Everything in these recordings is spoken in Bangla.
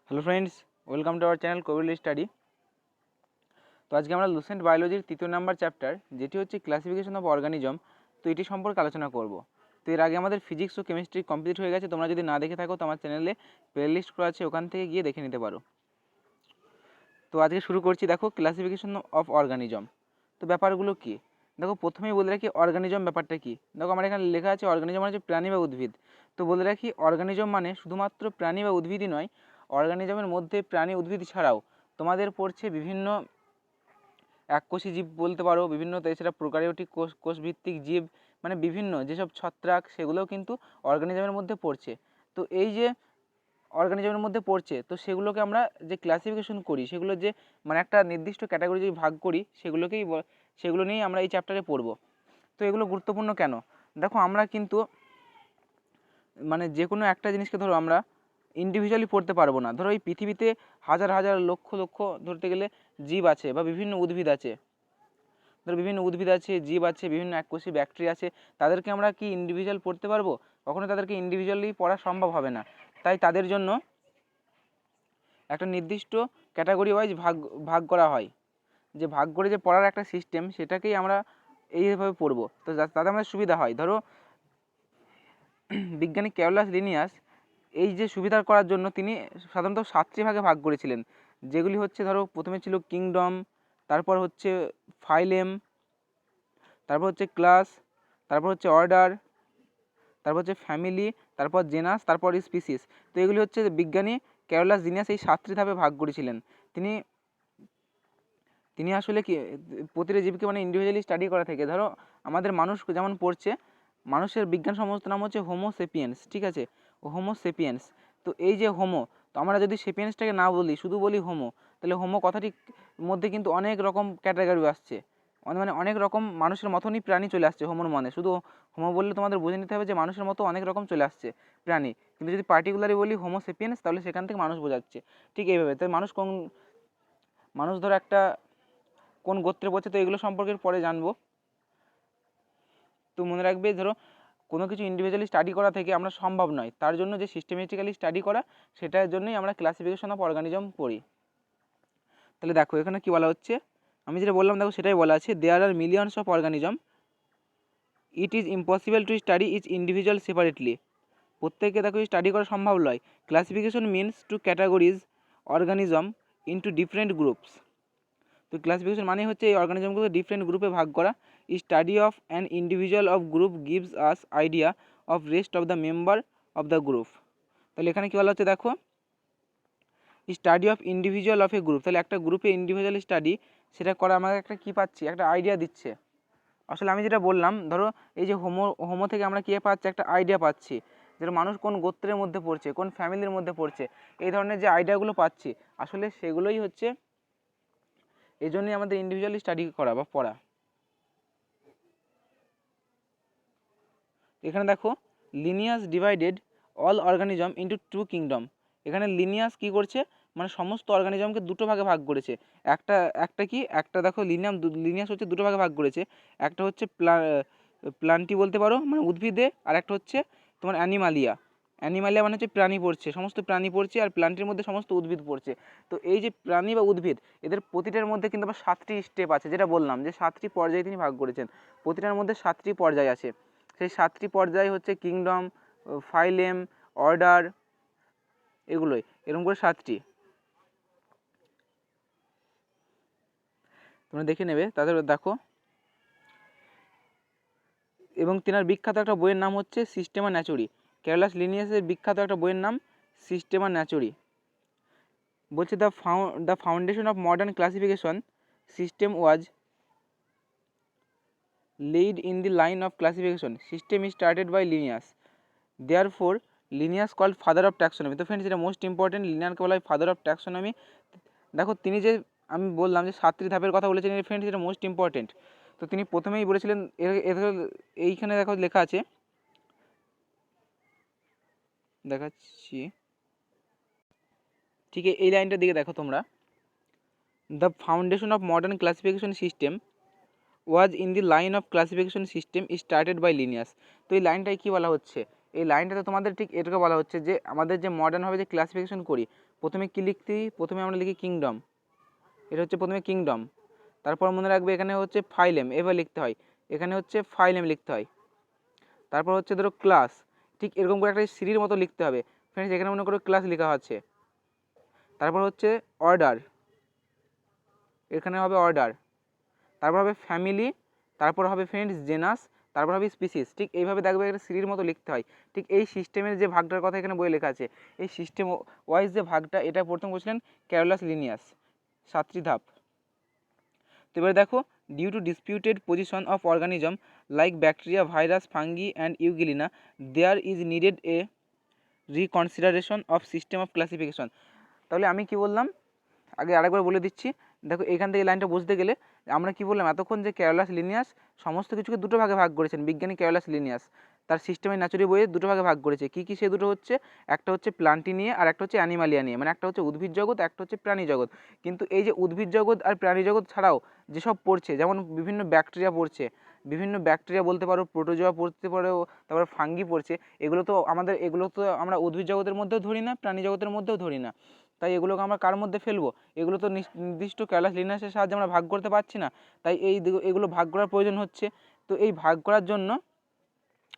Hello friends, welcome to our channel Covid study. তো আজকে আমরা লুসেন্ট বায়োলজির 3য় নাম্বার চ্যাপ্টার, যেটি হচ্ছে ক্লাসিফিকেশন অফ অর্গানিজম, তো এটি সম্পর্কে আলোচনা করব। তো এর আগে আমাদের ফিজিক্স ও কেমিস্ট্রি কমপ্লিট হয়ে গেছে। তোমরা যদি না দেখে থাকো তো আমার চ্যানেলে প্লে লিস্ট করা আছে, ওখান থেকে গিয়ে দেখে নিতে পারো। তো আজকে শুরু করছি। দেখো, ক্লাসিফিকেশন অফ অর্গানিজম। তো ব্যাপারগুলো কী দেখো, প্রথমেই বলে রাখি অর্গানিজম ব্যাপারটা কী। দেখো, আমার এখানে লেখা আছে অর্গানিজম মানে হচ্ছে প্রাণী বা উদ্ভিদ। তো বলে রাখি, অর্গানিজম মানে শুধুমাত্র প্রাণী বা উদ্ভিদই নয়, অর্গানিজমের মধ্যে প্রাণী উদ্ভিদ ছাড়াও তোমাদের পড়ছে বিভিন্ন এককোষী জীব বলতে পারো, বিভিন্ন এছাড়া প্রোক্যারিওটিক কোষভিত্তিক জীব, মানে বিভিন্ন যেসব ছত্রাক, সেগুলোও কিন্তু অর্গানিজমের মধ্যে পড়ছে। তো এই যে অর্গানিজমের মধ্যে পড়ছে, তো সেগুলোকে আমরা যে ক্লাসিফিকেশন করি, সেগুলো যে মানে একটা নির্দিষ্ট ক্যাটাগরি যদি ভাগ করি, সেগুলো নিয়েই আমরা এই চ্যাপ্টারে পড়ব। তো এগুলো গুরুত্বপূর্ণ কেন? দেখো, আমরা কিন্তু মানে যে কোনো একটা জিনিসকে ধরো আমরা ইন্ডিভিজুয়ালি পড়তে পারবো না। ধরো এই পৃথিবীতে হাজার হাজার লক্ষ লক্ষ ধরতে গেলে জীব আছে বা বিভিন্ন উদ্ভিদ আছে। ধরো বিভিন্ন উদ্ভিদ আছে, জীব আছে, বিভিন্ন এককোষী ব্যাকটেরিয়া আছে। তাদেরকে আমরা কি ইন্ডিভিজুয়াল পড়তে পারবো? কখনো তাদেরকে ইন্ডিভিজুয়ালি পড়া সম্ভব হবে না। তাই তাদের জন্য একটা নির্দিষ্ট ক্যাটাগরি ওয়াইজ ভাগ ভাগ করা হয়। যে ভাগ করে যে পড়ার একটা সিস্টেম, সেটাকেই আমরা এইভাবে পড়বো। তো তাতে আমাদের সুবিধা হয়। ধরো বিজ্ঞানী ক্যারোলাস লিনিয়াস এই যে সুবিধা করার জন্য তিনি সাধারণত 7টি ভাগে ভাগ করেছিলেন, যেগুলি হচ্ছে ধরো প্রথমে ছিল কিংডম, তারপর হচ্ছে ফাইলেম, তারপর হচ্ছে ক্লাস, তারপর হচ্ছে অর্ডার, তারপর হচ্ছে ফ্যামিলি, তারপর জেনাস, তারপর স্পিসিস। তো এগুলি হচ্ছে বিজ্ঞানী ক্যারোলাস লিনিয়াস এই 7টি ধাপে ভাগ করেছিলেন। তিনি আসলে কি প্রতিটা জীবকে মানে ইন্ডিভিজুয়ালি স্টাডি করা থেকে, ধরো আমাদের মানুষ যেমন পড়ছে, মানুষের বিজ্ঞান সমস্ত নাম হচ্ছে হোমো সেপিয়েন্স, ঠিক আছে, হোমো সেপিয়েন্স। তো এই যে হোমো, তো আমরা যদি সেপিয়েন্সটাকে না বলি, শুধু বলি হোমো, তাহলে হোমো কথাটির মধ্যে কিন্তু অনেক রকম ক্যাটাগরি আসছে, মানে অনেক রকম মানুষের মতনই প্রাণী চলে আসছে হোমোর মানে। শুধু হোমো বললে তোমাদের বুঝে নিতে হবে যে মানুষের মতো অনেক রকম চলে আসছে প্রাণী, কিন্তু যদি পার্টিকুলারলি বলি হোমো সেপিয়েন্স, তাহলে সেখান থেকে মানুষ বোঝাচ্ছে। ঠিক এইভাবে। তাই মানুষ ধরো একটা কোন গোত্রে পড়ছে, তো এগুলো সম্পর্কে পরে জানবো। তো মনে রাখবে, ধরো কোনো কিছু ইন্ডিভিজুয়ালি স্টাডি করা থেকে আমরা সম্ভব নয়, তার জন্য যে সিস্টেমেটিক্যালি স্টাডি করা, সেটার জন্যই আমরা ক্লাসিফিকেশন অফ অর্গানিজম পড়ি। তাহলে দেখো এখানে কি বলা হচ্ছে, আমি যেটা বললাম দেখো সেটাই বলা আছে, there are millions of organism, it is impossible to study each individual separately. প্রত্যেককে দেখো স্টাডি করা সম্ভব নয়। Classification means to categories organism into different groups. তো ক্লাসিফিকেশন মানে হচ্ছে এই অর্গানিজমগুলো ডিফারেন্ট গ্রুপে ভাগ করা। Study of an individual of group gives us idea of rest of the member of the group. তাহলে এখানে কী বলা হচ্ছে দেখো, study of individual of a group, তাহলে একটা গ্রুপে ইন্ডিভিজুয়াল স্টাডি, সেটা করা আমাকে একটা কী পাচ্ছি, একটা আইডিয়া দিচ্ছে। আসলে আমি যেটা বললাম, ধরো এই যে হোমো থেকে আমরা কী পাচ্ছি, একটা আইডিয়া পাচ্ছি, যেটা মানুষ কোন গোত্রের মধ্যে পড়ছে, কোন ফ্যামিলির মধ্যে পড়ছে, এই ধরনের যে আইডিয়াগুলো পাচ্ছি, আসলে সেগুলোই হচ্ছে, এই জন্যই আমাদের ইন্ডিভিজুয়ালি স্টাডি করা বা পড়া। এখানে দেখো, Linnaeus divided all organism into 2 kingdom. এখানে লিনিয়াস কি করছে, মানে সমস্ত অর্গানিজমকে দুটো ভাগে ভাগ করেছে। একটা দেখো লিনিয়াস হচ্ছে দুটো ভাগে ভাগ করেছে। একটা হচ্ছে প্লান্টি বলতে পারো, মানে উদ্ভিদে, আর একটা হচ্ছে তোমার অ্যানিমালিয়া। অ্যানিমালিয়া মানে হচ্ছে প্রাণী পড়ছে, সমস্ত প্রাণী পড়ছে, আর প্লান্টির মধ্যে সমস্ত উদ্ভিদ পড়ছে। তো এই যে প্রাণী বা উদ্ভিদ, এদের প্রতিটার মধ্যে কিন্তু আবার 7টি স্টেপ আছে, যেটা বললাম যে 7টি পর্যায়ে তিনি ভাগ করেছেন। প্রতিটার মধ্যে 7টি পর্যায় আছে। সেই 7টি পর্যায় হচ্ছে কিংডম, ফাইলেম, অর্ডার, এগুলোই এরকম করে 7টি তোমরা দেখে নেবে। তাদের দেখো, এবং তেনার বিখ্যাত একটা বইয়ের নাম হচ্ছে সিস্টেমা ন্যাচুরি। ক্যারোলাস লিনিয়াসের বিখ্যাত একটা বইয়ের নাম সিস্টেমা ন্যাচুরি। বলছে the foundation of modern classification system was laid in the line of classification system is started by Linnaeus. Therefore, Linnaeus called father of taxonomy. তো ফ্রেন্ডস, এটা মোস্ট ইম্পর্টেন্ট, লিনিয়াসকে বলা হয় ফাদার অফ ট্যাক্সোনমি। দেখো, তিনি যে আমি বললাম যে 7টি ধাপের কথা বলেছেন, ফ্রেন্ডস এটা মোস্ট ইম্পর্টেন্ট। তো তিনি প্রথমেই বলেছিলেন, এইখানে দেখো লেখা আছে, দেখাচ্ছি, ঠিক এই লাইনটার দিকে দেখো তোমরা, the foundation of modern classification system was in the line of classification system started by Linnaeus. তো এই লাইনটায় কী বলা হচ্ছে, এই লাইনটাতে তোমাদের ঠিক এটাকে বলা হচ্ছে যে আমাদের যে মডার্নভাবে যে ক্লাসিফিকেশন করি, প্রথমে কী লিখতেই, প্রথমে আমরা লিখি কিংডম, এটা হচ্ছে প্রথমে কিংডম, তারপর মনে রাখবে এখানে হচ্ছে ফাইলেম, এভাবে লিখতে হয়, এখানে হচ্ছে ফাইলেম লিখতে হয়, তারপর হচ্ছে ধরো ক্লাস, ঠিক এরকম করে একটা সিরির মতো লিখতে হবে ফ্রেন্ডস। এখানে মনে করো ক্লাস লেখা আছে, তারপর হচ্ছে অর্ডার, এখানে হবে অর্ডার, তারপর হবে ফ্যামিলি, তারপর হবে ফ্রেন্ডস জেনাস, তারপর হবে স্পিসিস। ঠিক এইভাবে দেখবে একটা সিরির মতো লিখতে হয়। ঠিক এই সিস্টেমের যে ভাগটার কথা এখানে বই লেখা আছে, এই সিস্টেম ওয়াইজ যে ভাগটা, এটা প্রথম বলছিলেন ক্যারোলাস লিনিয়াস, 7টি ধাপ। তো এবার দেখো, due to disputed position of organism like bacteria, virus, fungi and euglena, there is needed a reconsideration of system of classification. তাহলে আমি কি বললাম আগে আরেকবার বলে দিচ্ছি, দেখো এখান থেকে লাইনটা বুঝতে গেলে আমরা কি বললাম এতক্ষণ, যে ক্যারোলাস লিনিয়াস সমস্ত কিছুকে দুটো ভাগে ভাগ করেছেন বিজ্ঞানী ক্যারোলাস লিনিয়াস, তার সিস্টেমের ন্যাচুরাল বইয়ে দুটো ভাগে ভাগ করেছে। কী কী সে দুটো হচ্ছে, একটা হচ্ছে প্লান্টি নিয়ে আর একটা হচ্ছে অ্যানিমালিয়া নিয়ে, মানে একটা হচ্ছে উদ্ভিদ জগৎ, একটা হচ্ছে প্রাণী জগৎ। কিন্তু এই যে উদ্ভিদ জগৎ আর প্রাণী জগৎ ছাড়াও যেসব পড়ছে, যেমন বিভিন্ন ব্যাকটেরিয়া পড়ছে, বিভিন্ন ব্যাকটেরিয়া বলতে পারো, প্রোটোজোয়া পড়তে পারো, তারপর ফাঙ্গি পড়ছে, এগুলো তো আমরা উদ্ভিদ জগতের মধ্যেও ধরি না, প্রাণী জগতের মধ্যেও ধরি না। তাই এগুলোকে আমরা কার মধ্যে ফেলবো, এগুলো তো নির্দিষ্ট ক্যারোলাস লিনিয়াসের সাহায্যে আমরা ভাগ করতে পারছি না, তাই এগুলো ভাগ করার প্রয়োজন হচ্ছে। তো এই ভাগ করার জন্য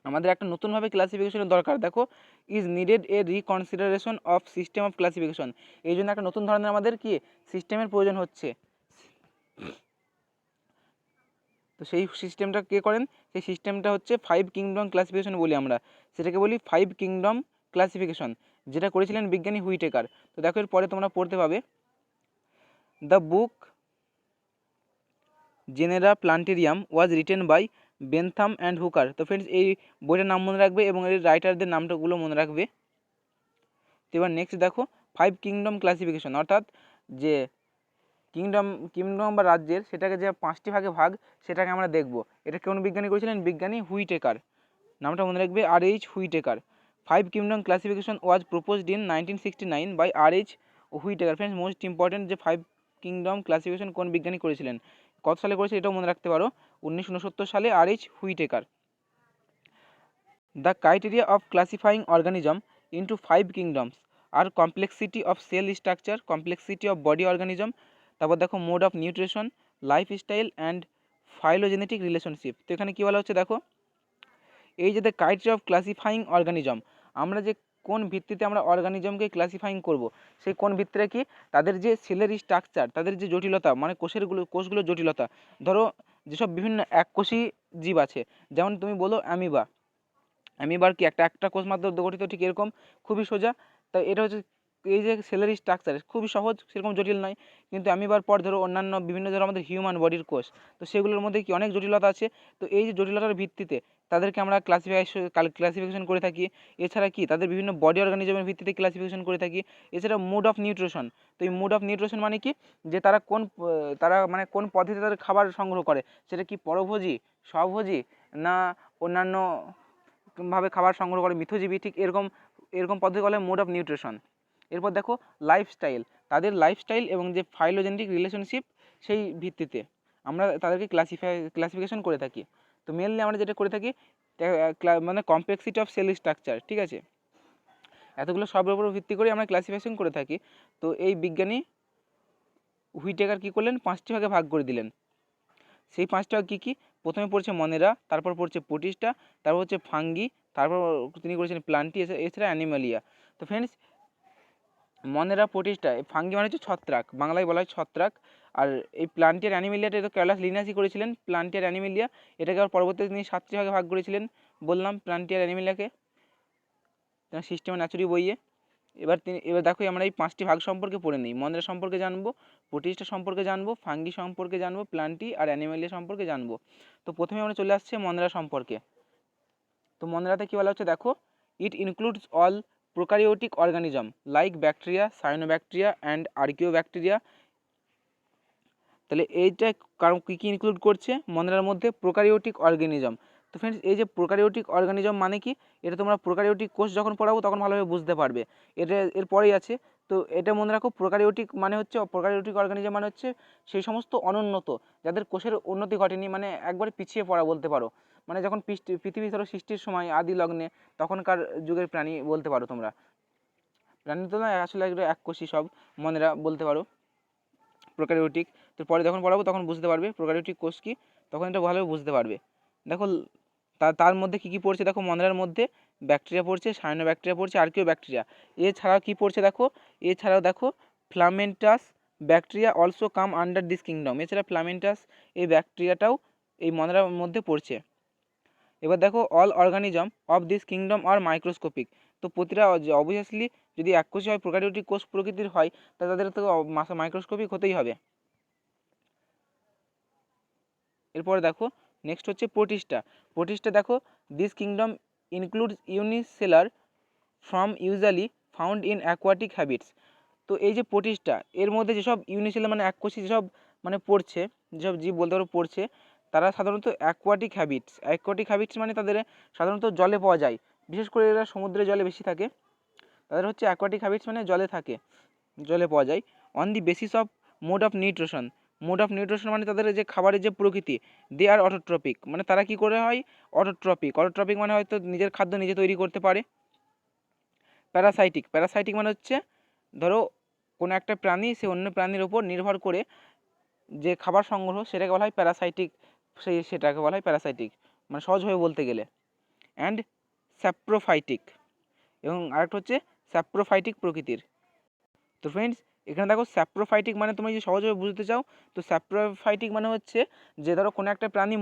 আমাদের একটা নতুনভাবে ক্লাসিফিকেশনের দরকার। দেখো, is needed a reconsideration of system of classification, এই জন্য একটা নতুন ধরনের আমাদের কি সিস্টেমের প্রয়োজন হচ্ছে। তো সেই সিস্টেমটা কে করেন, সেই সিস্টেমটা হচ্ছে 5 কিংডম ক্লাসিফিকেশন বলি আমরা, সেটাকে বলি 5 কিংডম ক্লাসিফিকেশন, যেটা করেছিলেন বিজ্ঞানী হুইটেকার। তো দেখো এর পরে তোমরা পড়তে পাবে the book Genera Plantarum was written by Bentham and Hooker. তো ফ্রেন্ডস এই বইটার নাম মনে রাখবে এবং এর রাইটারদের নামটাগুলো মনে রাখবে। তো এবার নেক্সট দেখো 5 কিংডম ক্লাসিফিকেশন, অর্থাৎ যে কিংডম বা রাজ্যের সেটাকে যে 5টি ভাগে ভাগ, সেটাকে আমরা দেখব। এটা কোন বিজ্ঞানী করেছিলেন, বিজ্ঞানী হুইটেকার, নামটা মনে রাখবে R.H. Whittaker. 5 kingdom classification was proposed in 1969 by R.H. Whittaker. Friends most important যে 5 কিংডম ক্লাসিফিকেশন কোন বিজ্ঞানী করেছিলেন, কত সালে করেছে এটাও মনে রাখতে পারো, 1969 সালে R.H. Whitaker. The criteria of classifying organism into 5 kingdoms are complexity of cell structure, complexity of body organism, তারপর দেখো mode of nutrition, lifestyle and phylogenetic relationship. তো এখানে কী বলা হচ্ছে দেখো, এই যে দ্য ক্রাইটেরিয়া অফ ক্লাসিফাইং অর্গানিজম, আমরা যে কোন ভিত্তিতে আমরা অর্গানিজমকে ক্লাসিফাইং করব, সেই কোন ভিত্তিতে কি, তাদের যে সেলের স্ট্রাকচার, তাদের যে জটিলতা, মানে কোষগুলোর জটিলতা। ধরো যেসব বিভিন্ন এককোষী জীব আছে, যেমন তুমি বলো অ্যামিবার কি একটা কোষ মাত্র গঠিত, ঠিক এরকম খুবই সোজা। তাই এটা হচ্ছে এই যে সেলের স্ট্রাকচার খুবই সহজ, সেরকম জটিল নয়। কিন্তু অ্যামিবার পর ধরো অন্যান্য বিভিন্ন ধরো আমাদের হিউম্যান বডির কোষ, তো সেগুলোর মধ্যে কি অনেক জটিলতা আছে। তো এই যে জটিলতার ভিত্তিতে তাদেরকে আমরা ক্লাসিফিকেশন করে থাকি। এছাড়া কি তাদের বিভিন্ন বডি অর্গানিজমের ভিত্তিতে ক্লাসিফিকেশন করে থাকি। এছাড়া মোড অফ নিউট্রিশন, তো এই মোড অফ নিউট্রিশন মানে কি, যে তারা মানে কোন পদ্ধতিতে তাদের খাবার সংগ্রহ করে, সেটা কি পরভোজী, স্বভোজী, না অন্যান্য ভাবে খাবার সংগ্রহ করে মিথজীবী, ঠিক এরকম পদ্ধতি বলে মোড অফ নিউট্রিশন। এরপর দেখো লাইফস্টাইল, তাদের লাইফস্টাইল এবং যে ফাইলোজেনেটিক রিলেশনশিপ, সেই ভিত্তিতে আমরা তাদেরকে ক্লাসিফিকেশন করে থাকি। তো মেনলি আমরা যেটা করে থাকি মানে কমপ্লেক্সিটি অফ সেল স্ট্রাকচার, ঠিক আছে, এতগুলো সবের উপর ভিত্তি করে আমরা ক্লাসিফিকেশন করে থাকি। তো এই বিজ্ঞানী হুইটেকার কী করলেন, 5টি ভাগে ভাগ করে দিলেন। সেই 5টা কী কী, প্রথমে পড়ছে মনেরা, তারপর পড়ছে প্রোটিস্টা, তারপর হচ্ছে ফাঙ্গি, তারপর তিনি করেছেন প্লান্টি, এছাড়া অ্যানিমালিয়া। তো ফ্রেন্ডস মনেরা, প্রোটিস্টা, ফাঙ্গি মানে হচ্ছে ছত্রাক, বাংলায় বলা হয় ছত্রাক। আর এই প্লান্টিয়ার অ্যানিমেলিয়াটা তো ক্যারোলাস লিনিয়াসই করেছিলেন, প্লান্টিয়ার অ্যানিমেলিয়া। এটাকে আবার পরবর্তীতে তিনি 7টি ভাগে ভাগ করেছিলেন, বললাম প্লান্টিয়ার অ্যানিমেলিয়াকে, সিস্টেম ন্যাচুরাল বইয়ে। এবার দেখো আমরা এই 5টি ভাগ সম্পর্কে পড়ে নিই। মনেরা সম্পর্কে জানবো, প্রোটিস্টা সম্পর্কে জানবো, ফাঙ্গি সম্পর্কে জানবো, প্লান্টি আর অ্যানিমেলিয়া সম্পর্কে জানবো। তো প্রথমে আমরা চলে আসছে মনেরা সম্পর্কে। তো মনেরাতে কী বলা হচ্ছে দেখো, it includes all prokaryotic organism like bacteria, cyanobacteria and archaebacteria. তাহলে এইটা কারণ কী কী ইনক্লুড করছে মনেরার মধ্যে, প্রোকারিওটিক অর্গানিজম। তো ফ্রেন্ডস এই যে প্রোকারিওটিক অর্গানিজম মানে কি, এটা তোমরা প্রোকারিওটিক কোষ যখন পড়াবো তখন ভালোভাবে বুঝতে পারবে। এরপরেই আছে তো এটা মনে রাখো, প্রোক্যারিওটিক মানে হচ্ছে, প্রোক্যারিওটিক অর্গানিজম মানে হচ্ছে সেই সমস্ত অনুন্নত যাদের কোষের উন্নতি ঘটেনি, মানে একবার পিছিয়ে পড়া বলতে পারো। মানে যখন পৃথিবী ধরো সৃষ্টির সময় আদি লগ্নে তখনকার যুগের প্রাণী বলতে পারো তোমরা। প্রাণী তো নয় আসলে এগুলো এককোষী সব, মনেরা বলতে পারো প্রোক্যারিওটিক। তো পরে যখন পড়াবো তখন বুঝতে পারবে প্রোক্যারিওটিক কোষ কি, তখন এটা ভালোভাবে বুঝতে পারবে। দেখো তার মধ্যে কী কী পড়ছে দেখো, মনেরার মধ্যে ব্যাকটেরিয়া পড়ছে, সায়ানোব্যাকটেরিয়া পড়ছে, আর্কিও ব্যাকটেরিয়া। এছাড়াও কী পড়ছে দেখো, এছাড়াও দেখো filamentous bacteria also come under this kingdom. এছাড়া ফ্লামেন্টাস এই ব্যাকটেরিয়াটাও এই মনেরার মধ্যে পড়ছে। এবার দেখো all organism of this kingdom are microscopic. তো প্রতিটা অবভিয়াসলি যদি এককোষী হয়, প্রোক্যারিওটিক কোষ প্রকৃতির হয়, তাহলে তাদের তো মাইক্রোস্কোপিক হতেই হবে। এরপরে দেখো নেক্সট হচ্ছে প্রোটিস্টা। প্রোটিস্টা দেখো this kingdom includes unicellular from usually found in aquatic habits. তো এই যে প্রোটিস্টা, এর মধ্যে যেসব ইউনিসেলার মানে এককোষী যেসব মানে পড়ছে, যেসব জীব বলতে পারো পড়ছে, তারা সাধারণত অ্যাকোয়াটিক হ্যাবিটস মানে তাদের সাধারণত জলে পাওয়া যায়, বিশেষ করে এরা সমুদ্রে জলে বেশি থাকে। তাদের হচ্ছে অ্যাকোয়াটিক হ্যাবিটস মানে জলে থাকে, জলে পাওয়া যায়। On the basis of mode of nutrition মানে তাদের যে খাবারের যে প্রকৃতি, দে আর অটোট্রপিক, মানে তারা কি করে হয় অটোট্রপিক মানে হয়তো নিজের খাদ্য নিজে তৈরি করতে পারে। প্যারাসাইটিক মানে হচ্ছে ধরো কোনো একটা প্রাণী সে অন্য প্রাণীর ওপর নির্ভর করে যে খাবার সংগ্রহ, সেটাকে বলা হয় প্যারাসাইটিক, সেটাকে বলা হয় প্যারাসাইটিক, মানে সহজভাবে বলতে গেলে। অ্যান্ড স্যাপ্রোফাইটিক, এবং আরেকটা হচ্ছে স্যাপ্রোফাইটিক প্রকৃতির। তো ফ্রেন্ডস এখানে দেখো স্যাপ্রোফাইটিক মানে তুমি যদি সহজভাবে বুঝতে চাও, তো স্যাপ্রোফাইটিক মানে হচ্ছে যে ধরো কোনো একটা প্রাণী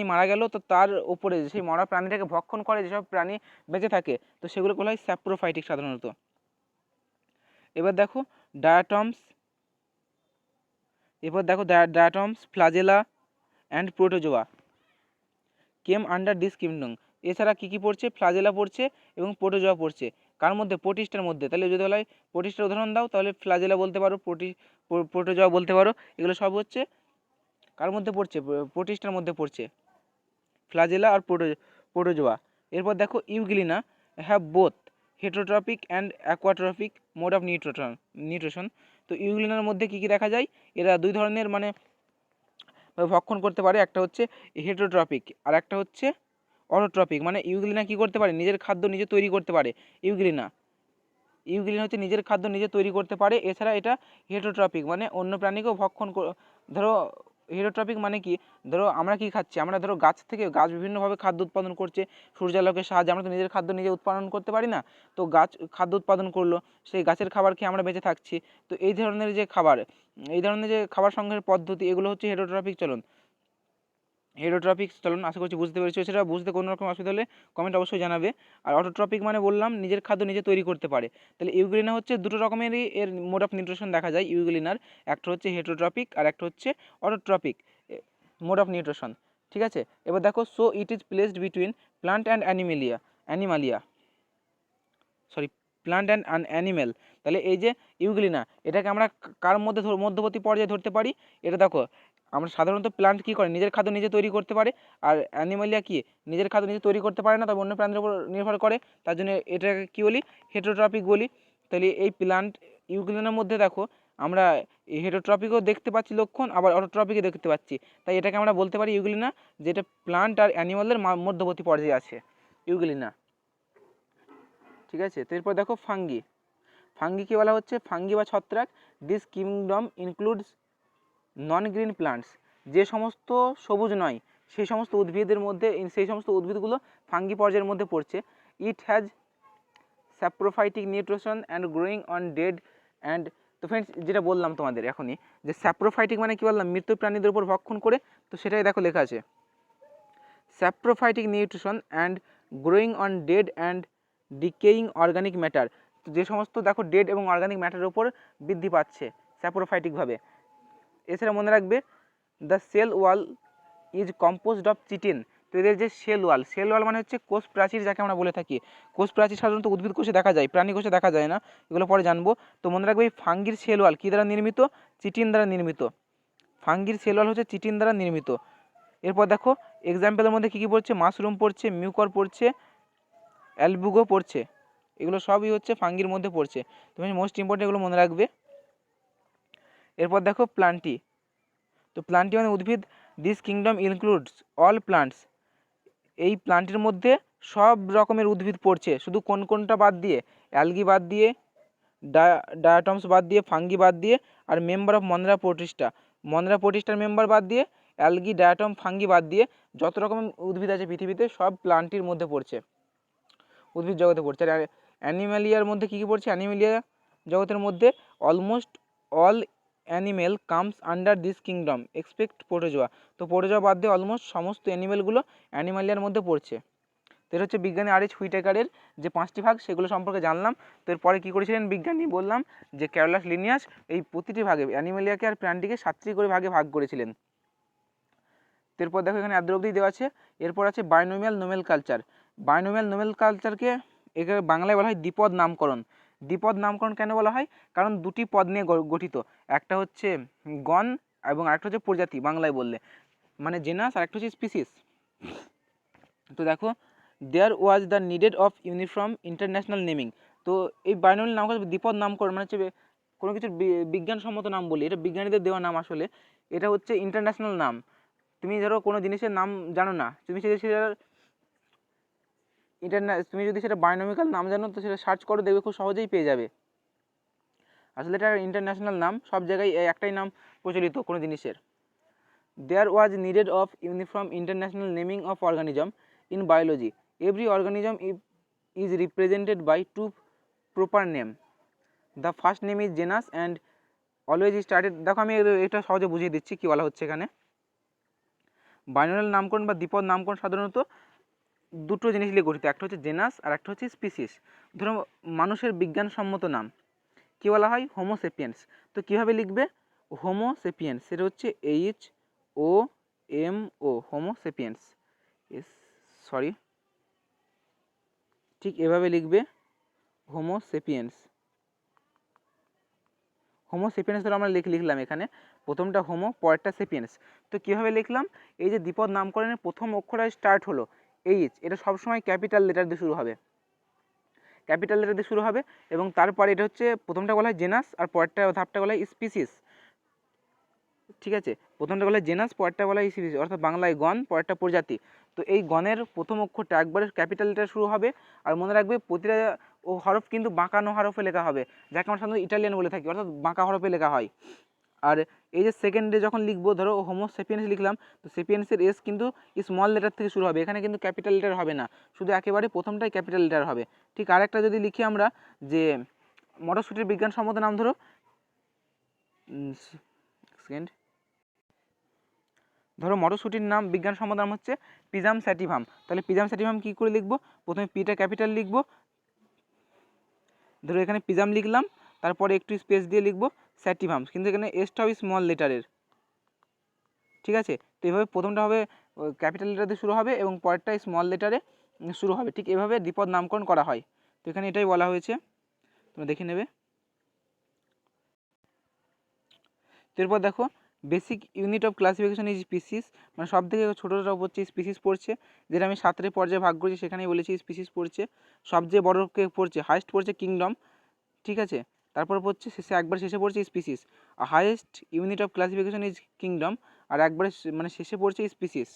মারা গেল, তো তার উপরে সেই মরা প্রাণীটাকে ভক্ষণ করে যেসব প্রাণী বেঁচে থাকে, তো সেগুলো বলা হয় স্যাপ্রোফাইটিক সাধারণত। এবার দেখো diatoms, flagella and protozoa came under this kingdom. এছাড়া কী কী পড়ছে, ফ্লাজেলা পড়ছে এবং প্রোটোজোয়া পড়ছে। কার মধ্যে? প্রোটিস্টার মধ্যে। তাহলে যদি বলা হয় প্রোটিস্টার উদাহরণ দাও, তাহলে ফ্লাজেলা বলতে পারো, প্রোটোজোয়া বলতে পারো। এগুলো সব হচ্ছে কার মধ্যে পড়ছে? প্রোটিস্টার মধ্যে পড়ছে, ফ্লাজেলা আর প্রোটোজোয়া। এরপর দেখো euglena have both heterotrophic and autotrophic mode of nutrition. তো ইউগ্লিনার মধ্যে কী কী দেখা যায়? এরা দুই ধরনের মানে ভক্ষণ করতে পারে, একটা হচ্ছে হেটারোট্রপিক আর একটা হচ্ছে অটোট্রপিক। মানে ইউগ্লিনা কী করতে পারে? নিজের খাদ্য নিজে তৈরি করতে পারে। ইউগ্লিনা হচ্ছে নিজের খাদ্য নিজে তৈরি করতে পারে। এছাড়া এটা হেটারোট্রপিক মানে অন্য প্রাণীকেও ভক্ষণ ধরো হেটারোট্রপিক মানে কি, ধরো আমরা কি খাচ্ছি, আমরা ধরো গাছ বিভিন্নভাবে খাদ্য উৎপাদন করছে সূর্যালোকের সাহায্যে। আমরা তো নিজের খাদ্য নিজে উৎপাদন করতে পারি না, তো গাছ খাদ্য উৎপাদন করলো, সেই গাছের খাবার খেয়ে আমরা বেঁচে থাকছি। তো এই ধরনের যে খাবার সংগ্রহের পদ্ধতি, এগুলো হচ্ছে হেটারোট্রপিক চলন। আশা করছি বুঝতে পেরেছো। সেটা বুঝতে কোনো রকম অসুবিধা হলে কমেন্ট অবশ্যই জানাবে। আর অটোট্রপিক মানে বললাম নিজের খাদ্য নিজে তৈরি করতে পারে। তাহলে ইউগ্লিনা হচ্ছে দুটো রকমেরই এর মোড অফ নিউট্রিশন দেখা যায় ইউগ্লিনার, একটা হচ্ছে হেটারোট্রপিক আর একটা হচ্ছে অটোট্রপিক মোড অফ নিউট্রিশন। ঠিক আছে, এবার দেখো so it is placed between plant and animal. তাহলে এই যে ইউগ্লিনা, এটাকে আমরা কার মধ্যে মধ্যবর্তী পর্যায়ে ধরতে পারি? এটা দেখো আমরা সাধারণত প্লান্ট কী করে নিজের খাদ্য নিজে তৈরি করতে পারে, আর অ্যানিমালিয়া কি নিজের খাদ্য নিজে তৈরি করতে পারে না, তবে অন্য প্রাণীর উপর নির্ভর করে, তার জন্য এটাকে কী বলি? হেটারোট্রপিক বলি। তাহলে এই প্লান্ট ইউগ্লিনার মধ্যে দেখো আমরা হেটারোট্রপিকও দেখতে পাচ্ছি লক্ষণ, আবার অটোট্রপিকও দেখতে পাচ্ছি। তাই এটাকে আমরা বলতে পারি ইউগ্লিনা, যেটা প্লান্ট আর অ্যানিমালদের মধ্যবর্তী পর্যায়ে আছে ইউগ্লিনা। ঠিক আছে, তো এরপর দেখো ফাঙ্গি কি বলা হচ্ছে? ফাঙ্গি বা ছত্রাক, this kingdom includes non green plants. যে সমস্ত সবুজ নয় সেই সমস্ত উদ্ভিদগুলো ফাঙ্গি পর্যায়ের মধ্যে পড়ছে। It has saprophytic nutrition and growing on dead and. তো ফ্রেন্ডস যেটা বললাম তোমাদের এখনই, যে স্যাপ্রোফাইটিক মানে কি বললাম? মৃত প্রাণীদের উপর ভক্ষণ করে। তো সেটাই দেখো লেখা আছে, saprophytic nutrition and growing on dead and decaying organic matter. তো যে সমস্ত দেখো ডেড এবং অর্গানিক ম্যাটারের উপর বৃদ্ধি পাচ্ছে স্যাপ্রোফাইটিকভাবে। এছাড়া মনে রাখবে the cell wall is composed of chitin. তো এদের যে সেল ওয়াল মানে হচ্ছে কোষ প্রাচীর, যাকে আমরা বলে থাকি। কোষ প্রাচীর সাধারণত উদ্ভিদ কোষে দেখা যায়, প্রাণী কোষে দেখা যায় না, এগুলো পরে জানবো। তো মনে রাখবে এই ফাঙ্গির সেল ওয়াল কী দ্বারা নির্মিত? চিটিন দ্বারা নির্মিত। ফাঙ্গির সেল ওয়াল হচ্ছে চিটিন দ্বারা নির্মিত। এরপর দেখো এক্সাম্পলের মধ্যে কী কী পড়ছে? মাশরুম পড়ছে, মিউকর পড়ছে, অ্যালবুগো পড়ছে। এগুলো সবই হচ্ছে ফাঙ্গির মধ্যে পড়ছে। তুমি মোস্ট ইম্পর্টেন্ট এগুলো মনে রাখবে। এরপর দেখো প্লান্টি। তো প্লান্টি মানে উদ্ভিদ। This kingdom includes all plants. এই প্লান্টের মধ্যে সব রকমের উদ্ভিদ পড়ছে, শুধু কোনটা বাদ দিয়ে? অ্যালগি বাদ দিয়ে, ডায়াটমস বাদ দিয়ে, ফাঙ্গি বাদ দিয়ে, আর মেম্বার অফ মনরা প্রোটিস্টা, মনরা প্রোটিস্টার মেম্বার বাদ দিয়ে, অ্যালগি, ডায়াটম, ফাঙ্গি বাদ দিয়ে যত রকমের উদ্ভিদ আছে পৃথিবীতে সব প্লান্টির মধ্যে পড়ছে, উদ্ভিদ জগতে পড়ছে। আর অ্যানিমালিয়ার মধ্যে কী কী পড়ছে? অ্যানিমালিয়া জগতের মধ্যে almost all animal comes under this kingdom expect protozoa. তো প্রোটোজোয়া বাদ দিয়ে অলমোস্ট সমস্ত অ্যানিমেলগুলো অ্যানিমালিয়ার মধ্যে পড়ছে। তো এটা হচ্ছে বিজ্ঞানী আর.এইচ. হুইটেকারের যে 5টি ভাগ সেগুলো সম্পর্কে জানলাম। তো এরপরে কী করেছিলেন বিজ্ঞানী? বললাম যে ক্যারোলাস লিনিয়াস এই প্রতিটি ভাগে অ্যানিমালিয়াকে আর প্ল্যান্টটিকে 7টি করে ভাগে ভাগ করেছিলেন। তো এরপর দেখো এখানে এত অবধি দেওয়া আছে। এরপর আছে বাইনোমিয়াল নোমেল কালচার। বাইনোমিয়াল নোমেল কালচারকে এখানে বাংলায় বলা হয় দ্বিপদ নামকরণ। দ্বিপদ নামকরণ কেন বলা হয়? কারণ দুটি পদ নিয়ে গঠিত, একটা হচ্ছে গণ এবং আরেকটা হচ্ছে প্রজাতি বাংলায় বললে, মানে জেনাস, আর একটা হচ্ছে স্পিসিস। তো দেখো there was the needed of uniform international naming. তো এই বাইনোমিয়াল নামকরণ দ্বিপদ নামকরণ মানে হচ্ছে কোনো কিছুর বিজ্ঞানসম্মত নাম বলি, এটা বিজ্ঞানীদের দেওয়া নাম আসলে, এটা হচ্ছে ইন্টারন্যাশনাল নাম। তুমি ধরো কোনো জিনিসের নাম জানো না, তুমি তুমি যদি সেটা বায়োনমিক্যাল নাম জানো তো সেটা সার্চ করো, দেখবে খুব সহজেই পেয়ে যাবে। আসলে এটা ইন্টারন্যাশনাল নাম, সব জায়গায় একটাই নাম প্রচলিত কোনো জিনিসের। There was needed of uniform international naming of organism in biology. Every organism is represented by two proper name. The first name is genus and always started. দেখো আমি এটা সহজে বুঝিয়ে দিচ্ছি কী বলা হচ্ছে এখানে। বাইনোমিয়াল নামকরণ বা দ্বিপদ নামকরণ সাধারণত দুটো জিনিস নিয়ে গঠিত, একটা হচ্ছে জেনাস আর একটা হচ্ছে স্পিসিস। ধরো মানুষের বিজ্ঞানসম্মত নাম কী বলা হয়? Homo sapiens. তো কীভাবে লিখবে? হোমো সেপিয়েন্স, সেটা হচ্ছে HOMO, হোমো সেপিয়েন্স, ঠিক এভাবে লিখবে হোমো সেপিয়েন্স। হোমো সেপিয়েন্স ধরো আমরা লিখলাম এখানে, প্রথমটা হোমো, পরেরটা সেপিয়েন্স। তো কীভাবে লিখলাম? এই যে দ্বিপদ নামকরণের প্রথম অক্ষরটা স্টার্ট হলো এইচ, এটা সবসময় ক্যাপিটাল লেটার দিয়ে শুরু হবে, ক্যাপিটাল লেটার দিয়ে শুরু হবে। এবং তারপরে এটা হচ্ছে প্রথমটা বলা হয় জেনাস আর পরেরটা ধাপটা বলা হয় স্পিসিস। ঠিক আছে, প্রথমটা বলা হয় জেনাস, পরেরটা বলা হয় স্পিসিস, অর্থাৎ বাংলায় গণ, পরেরটা প্রজাতি। তো এই গণের প্রথম অক্ষরটা একবারে ক্যাপিটাল লেটার শুরু হবে। আর মনে রাখবে প্রতিটা হরফ কিন্তু বাঁকানো হরফে লেখা হবে, যাকে আমরা সাধারণত ইটালিয়ান বলে থাকি, অর্থাৎ বাঁকা হরফে লেখা হয়। আর এই যে সেকেন্ডে যখন লিখবো, ধরো হোমো সেপিয়েন্স লিখলাম, তো সেপিয়েন্সের এস কিন্তু স্মল লেটার থেকে শুরু হবে, এখানে কিন্তু ক্যাপিটাল লেটার হবে না, শুধু একেবারে প্রথমটাই ক্যাপিটাল লেটার হবে। ঠিক আরেকটা যদি লিখি আমরা যে মটরশুটির বিজ্ঞানসম্মত নাম, ধরো মটরশুটির নাম বিজ্ঞানসম্মত নাম হচ্ছে পিজাম স্যাটিভাম। তাহলে পিজাম স্যাটিভাম কী করে লিখবো? প্রথমে পিটা ক্যাপিটাল লিখবো, ধরো এখানে পিজাম লিখলাম, তারপরে একটু স্পেস দিয়ে লিখবো স্যাটিভাম, কিন্তু এখানে এসটাও স্মল লেটারের। ঠিক আছে, তো এভাবে প্রথমটা হবে ক্যাপিটাল লেটার দিয়ে শুরু হবে এবং পরেরটা স্মল লেটারে শুরু হবে। ঠিক এভাবে দ্বিপদ নামকরণ করা হয়। তো এখানে এটাই বলা হয়েছে, তোমরা দেখে নেবে। এরপর দেখো basic unit of classification is species, মানে সব থেকে ছোটোটা হচ্ছে স্পিসিস পড়ছে, যেটা আমি 7 পর্যায়ে ভাগ করেছি সেখানেই বলেছি স্পিসিস পড়ছে। সবচেয়ে বড়কে পড়ছে, হাইস্ট পড়ছে কিংডম, ঠিক আছে, তারপর পড়ছে একবার শেষে পড়ছে species. Highest unit of classification is kingdom, আর একবারে মানে শেষে পড়ছে স্পিসিস।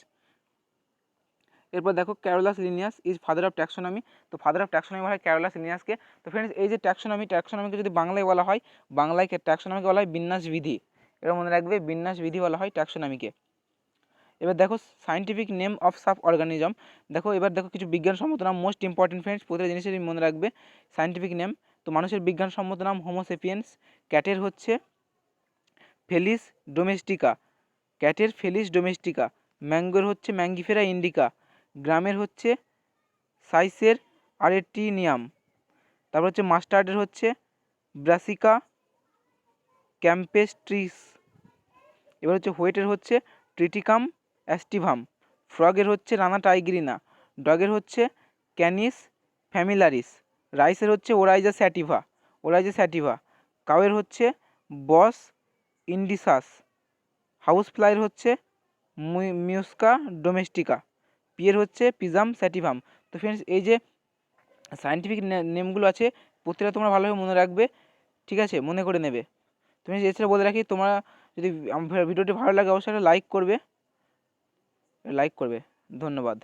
এরপর দেখো Carolus Linnaeus is father of taxonomy. তো ফাদার অফ ট্যাক্সোনমি বলা হয় ক্যারোলাস লিনিয়াসকে। তো ফ্রেন্ডস এই যে ট্যাক্সোনমিকে যদি বাংলায় বলা হয়, বাংলায় ট্যাক্সোনমিকে বলা হয় বিন্যাস বিধি। এবার মনে রাখবে বিন্যাস বিধি বলা হয় ট্যাক্সোনমিকে। এবার দেখো scientific name of sub organism. দেখো এবার দেখো কিছু বিজ্ঞানসম্মত নাম, মোস্ট ইম্পর্টেন্ট ফ্রেন্ডস, প্রতিটা জিনিসেরই মনে রাখবে সায়েন্টিফিক নেম। তো মানুষের বিজ্ঞানসম্মত নাম হোমো সেপিয়েন্স, ক্যাটের হচ্ছে ফেলিস ডোমেস্টিকা, ক্যাটের ফেলিস ডোমেস্টিকা, ম্যাঙ্গোর হচ্ছে ম্যাঙ্গিফেরা ইন্ডিকা, গ্রামের হচ্ছে সাইসের আরেটিনিয়াম, তারপর হচ্ছে মাস্টার্ডের হচ্ছে ব্রাসিকা ক্যাম্পেস্ট্রিস, এবার হচ্ছে হোয়েটের হচ্ছে ট্রিটিকাম অ্যাস্টিভাম, ফ্রগের হচ্ছে রানা টাইগ্রিনা, ডগের হচ্ছে ক্যানিস ফ্যামিলারিস, রাইসের হচ্ছে ওরাইজা স্যাটিভা, কাউয়ের হচ্ছে বস ইন্ডিসাস, হাউস ফ্লাইয়ের হচ্ছে মিউস্কা ডোমেস্টিকা, পিয়ের হচ্ছে পিজাম স্যাটিভাম। তো ফ্রেন্ডস এই যে সায়েন্টিফিক নেমগুলো আছে, প্রতিটা তোমরা ভালোভাবে মনে রাখবে, ঠিক আছে, মনে করে নেবে। তুমি এছাড়া বলে রাখি, তোমরা যদি ভিডিওটি ভালো লাগে অবশ্যই লাইক করবে। ধন্যবাদ।